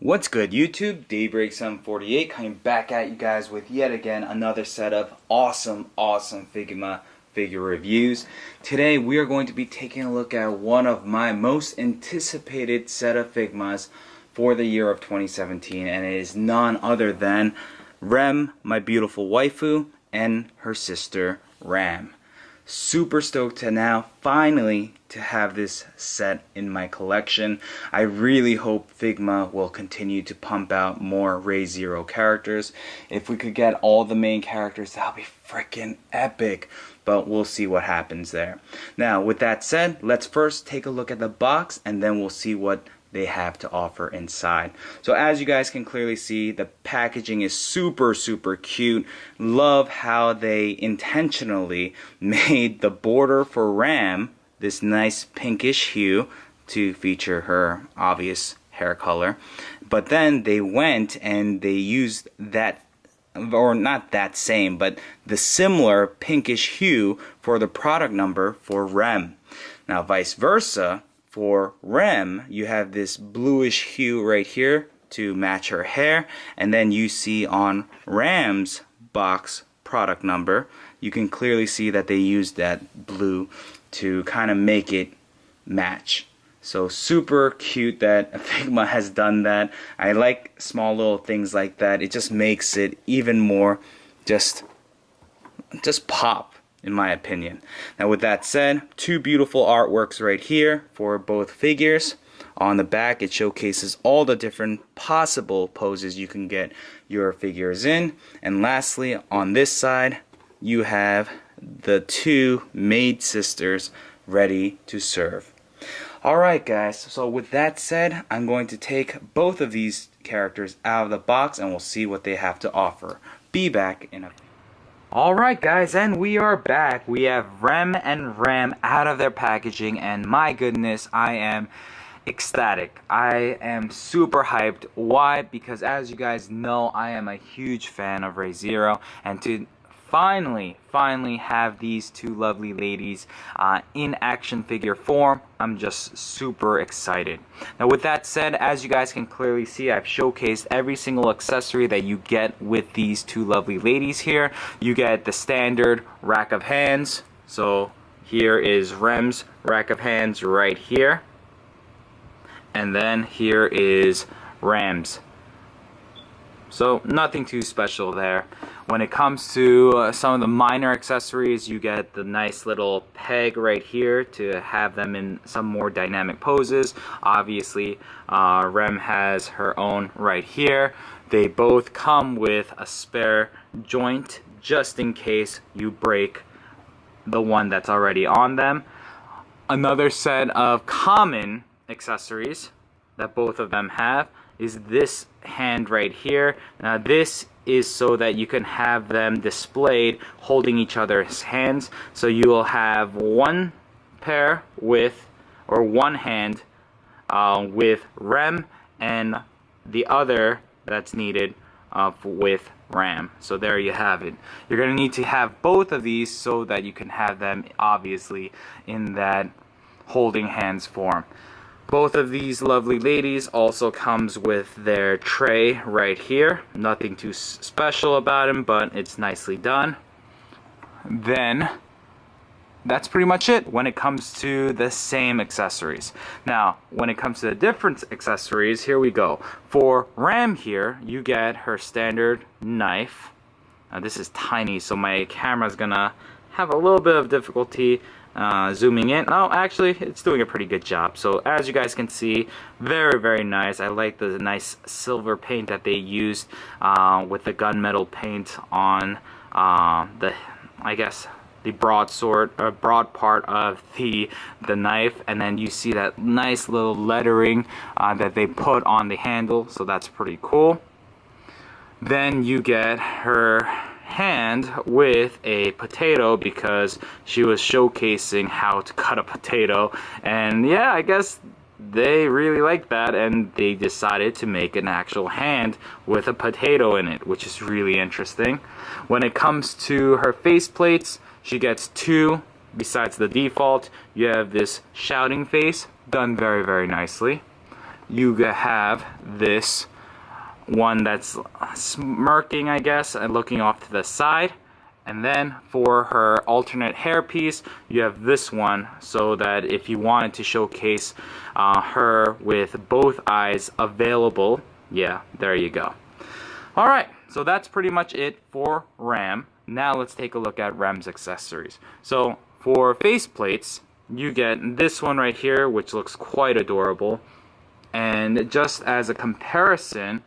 What's good, YouTube? Daybreak748 coming back at you guys with yet again another set of awesome Figma figure reviews. Today we are going to be taking a look at one of my most anticipated set of Figmas for the year of 2017, and it is none other than Rem, my beautiful waifu, and her sister Ram. Super stoked to now finally to have this set in my collection. I really hope Figma will continue to pump out more Ray Zero characters. If we could get all the main characters, that would be freaking epic. But we'll see what happens there. Now, with that said, let's first take a look at the box and then we'll see what they have to offer inside. So as you guys can clearly see, the packaging is super cute. Love how they intentionally made the border for Ram this nice pinkish hue to feature her obvious hair color. But then they went and they used that, or not that same, but the similar pinkish hue for the product number for Rem. Now vice versa, for Rem, you have this bluish hue right here to match her hair, and then you see on Ram's box product number, you can clearly see that they used that blue to kind of make it match. So super cute that Figma has done that. I like small little things like that. It just makes it even more just pop, in my opinion. Now with that said, two beautiful artworks right here for both figures. On the back it showcases all the different possible poses you can get your figures in. And lastly, on this side you have the two maid sisters ready to serve. Alright guys, so with that said, I'm going to take both of these characters out of the box and we'll see what they have to offer. Be back in a... Alright guys, and we are back. We have Rem and Ram out of their packaging, and my goodness, I am ecstatic. I am super hyped. Why? Because as you guys know, I am a huge fan of Ray Zero, and to finally have these two lovely ladies in action figure form, I'm just super excited. Now with that said, as you guys can clearly see, I've showcased every single accessory that you get with these two lovely ladies here. You get the standard rack of hands. So here is Rem's rack of hands right here, and then here is Ram's. So nothing too special there. When it comes to some of the minor accessories, you get the nice little peg right here to have them in some more dynamic poses. Obviously, Rem has her own right here. They both come with a spare joint just in case you break the one that's already on them. Another set of common accessories that both of them have is this hand right here. Now this is so that you can have them displayed holding each other's hands. So you will have one pair with, or one hand with Rem, and the other that's needed with Ram. So there you have it. You're going to need to have both of these so that you can have them obviously in that holding hands form. Both of these lovely ladies also comes with their tray right here. Nothing too special about them, but it's nicely done. Then that's pretty much it when it comes to the same accessories. Now, when it comes to the different accessories, here we go. For Ram here, you get her standard knife. Now this is tiny, so my camera's gonna have a little bit of difficulty zooming in. Oh, actually, it's doing a pretty good job. So as you guys can see, very nice. I like the nice silver paint that they used with the gunmetal paint on the, I guess, the broadsword or broad part of the knife, and then you see that nice little lettering that they put on the handle. So that's pretty cool. Then you get her hand with a potato because she was showcasing how to cut a potato, and yeah, I guess they really liked that and they decided to make an actual hand with a potato in it, which is really interesting. When it comes to her face plates, she gets two besides the default. You have this shouting face done very nicely. you have this one that's smirking, I guess, and looking off to the side. And then for her alternate hairpiece, you have this one, so that if you wanted to showcase her with both eyes available, yeah, there you go. Alright, so that's pretty much it for Ram. Now let's take a look at Rem's accessories. So for faceplates, you get this one right here, which looks quite adorable. And just as a comparison,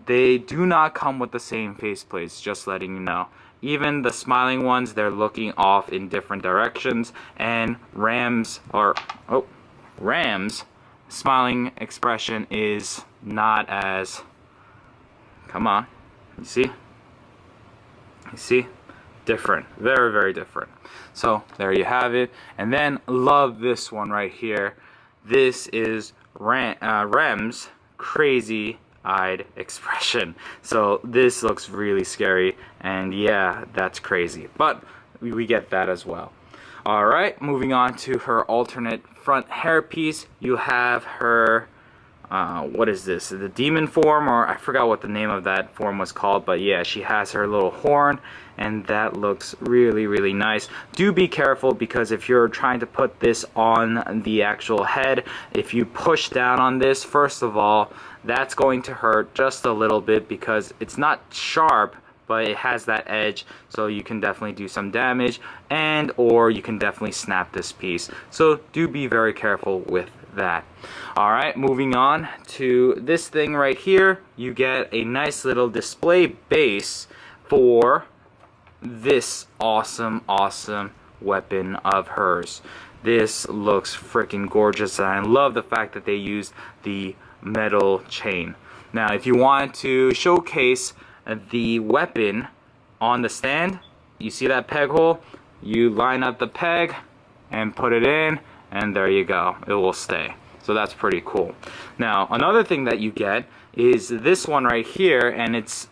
they do not come with the same faceplates, just letting you know. Even the smiling ones, they're looking off in different directions, and Ram's smiling expression is not as, come on, you see, different, very, very different. So there you have it. And then love this one right here. This is Rem's crazy eyed expression. So this looks really scary, and yeah, that's crazy, but we get that as well. Alright, moving on to her alternate front hairpiece. You have her what is this, the demon form, or I forgot what the name of that form was called, but yeah, she has her little horn, and that looks really, really nice. Do be careful, because if you're trying to put this on the actual head, if you push down on this, first of all, that's going to hurt just a little bit, because it's not sharp, but it has that edge, so you can definitely do some damage, and or you can definitely snap this piece. So do be very careful with that. Alright, moving on to this thing right here. You get a nice little display base for this awesome weapon of hers. This looks freaking gorgeous, and I love the fact that they used the metal chain. Now if you want to showcase the weapon on the stand, you see that peg hole, you line up the peg and put it in, and there you go, it will stay. So that's pretty cool. Now another thing that you get is this one right here, and it's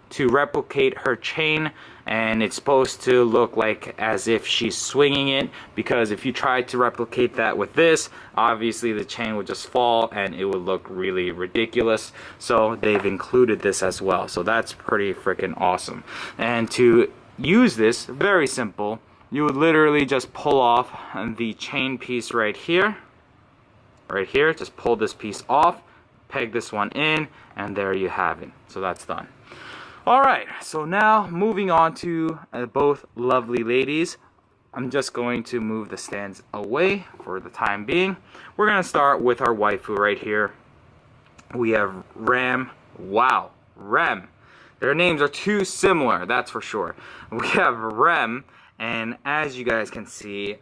to replicate her chain, and it's supposed to look like as if she's swinging it, because if you tried to replicate that with this, obviously the chain would just fall and it would look really ridiculous. So they've included this as well, so that's pretty freaking awesome. And to use this, very simple, you would literally just pull off the chain piece right here, just pull this piece off, peg this one in, and there you have it. So that's done. Alright, so now moving on to both lovely ladies. I'm just going to move the stands away for the time being. We're going to start with our waifu right here. We have Ram. Wow, Rem. Their names are too similar, that's for sure. We have Rem, and as you guys can see,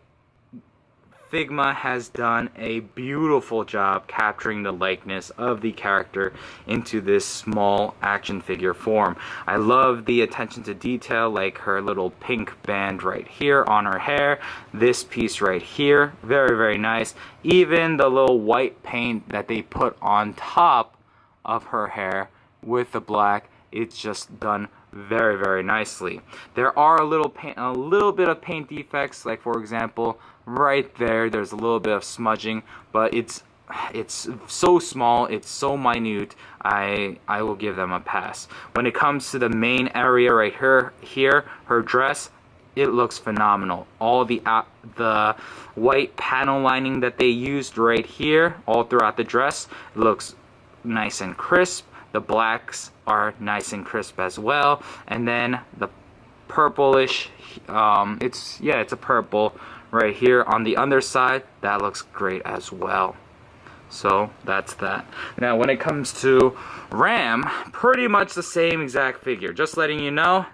Figma has done a beautiful job capturing the likeness of the character into this small action figure form. I love the attention to detail, like her little pink band right here on her hair, this piece right here, very, very nice. Even the little white paint that they put on top of her hair with the black, it's just done very, very nicely. There are a little bit of paint defects, like for example right there's a little bit of smudging, but it's so small, it's so minute, I will give them a pass. When it comes to the main area right here, her dress, it looks phenomenal. All the white panel lining that they used right here all throughout the dress looks nice and crisp. The blacks are nice and crisp as well, and then the purplish, it's a purple right here on the underside, that looks great as well. So that's that. Now when it comes to Ram, pretty much the same exact figure. Just letting you know,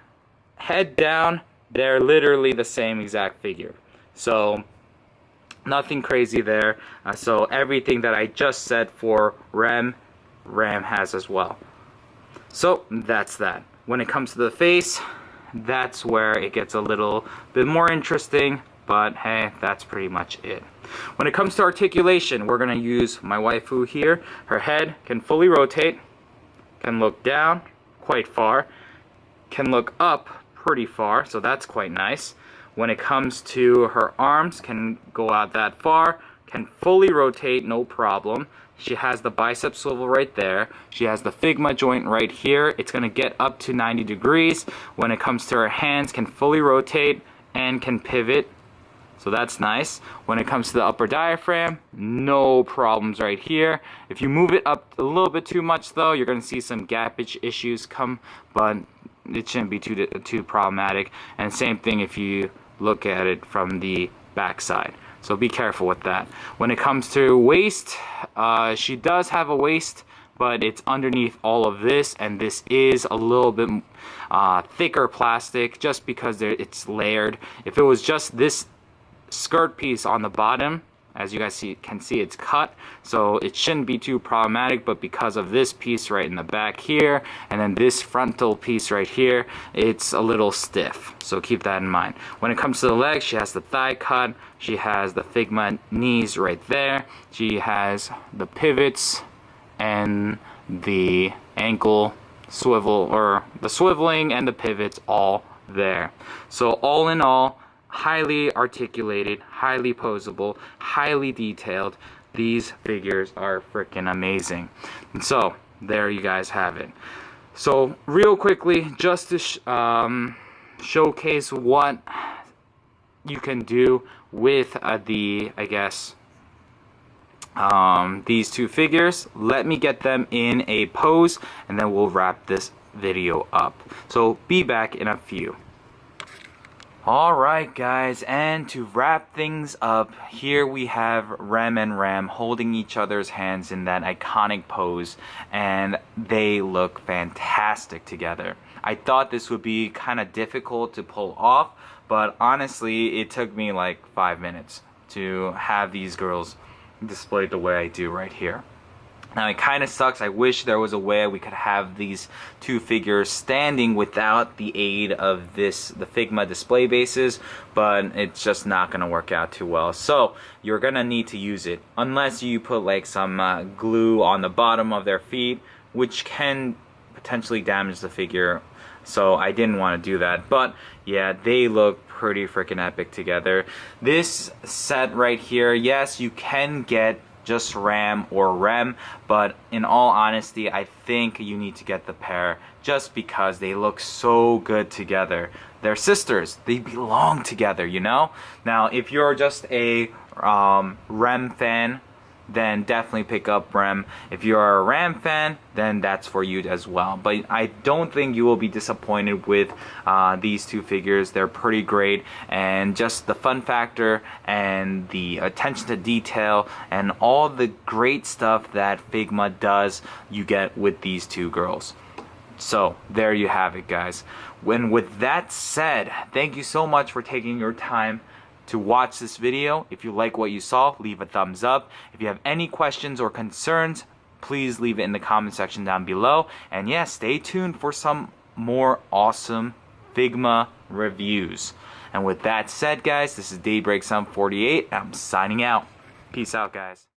head down, they're literally the same exact figure. So nothing crazy there. So everything that I just said for Ram has as well. So that's that. When it comes to the face, that's where it gets a little bit more interesting, but hey, that's pretty much it. When it comes to articulation, we're going to use my waifu here. Her head can fully rotate, can look down quite far, can look up pretty far, so that's quite nice. When it comes to her arms, can go out that far, can fully rotate, no problem. she has the bicep swivel right there. She has the Figma joint right here. It's going to get up to 90 degrees. When it comes to her hands, can fully rotate and can pivot. So that's nice. When it comes to the upper diaphragm, no problems right here. If you move it up a little bit too much though, you're going to see some gappage issues come, but it shouldn't be too problematic. And same thing if you look at it from the back side. So be careful with that. When it comes to waist, she does have a waist, but it's underneath all of this, and this is a little bit thicker plastic just because it's layered. If it was just this skirt piece on the bottom, as you guys can see, it's cut, so it shouldn't be too problematic, but because of this piece right in the back here, and then this frontal piece right here, it's a little stiff, so keep that in mind. When it comes to the legs, she has the thigh cut, she has the Figma knees right there, she has the pivots and the ankle swivel, or the swiveling and the pivots all there. So all in all, highly articulated, highly posable, highly detailed. These figures are freaking amazing. And so there you guys have it. So real quickly, just to showcase what you can do with these two figures, let me get them in a pose and then we'll wrap this video up. So be back in a few. Alright guys, and to wrap things up, here we have Rem and Ram holding each other's hands in that iconic pose, and they look fantastic together. I thought this would be kind of difficult to pull off, but honestly it took me like 5 minutes to have these girls displayed the way I do right here. Now it kind of sucks. I wish there was a way we could have these two figures standing without the aid of the Figma display bases, but it's just not going to work out too well. So you're going to need to use it unless you put like some glue on the bottom of their feet, which can potentially damage the figure. So I didn't want to do that, but yeah, they look pretty freaking epic together. This set right here, yes, you can get just Ram or Rem, but in all honesty, I think you need to get the pair just because they look so good together. They're sisters. They belong together, you know? Now, if you're just a Rem fan, then definitely pick up Rem. If you're a Ram fan, then that's for you as well. But I don't think you will be disappointed with these two figures. They're pretty great, and just the fun factor and the attention to detail and all the great stuff that Figma does, you get with these two girls. So there you have it, guys. With that said, thank you so much for taking your time to watch this video. If you like what you saw, leave a thumbs up. If you have any questions or concerns, please leave it in the comment section down below. And yeah, stay tuned for some more awesome Figma reviews. And with that said, guys, this is Daybreak Sun 48. I'm signing out. Peace out, guys.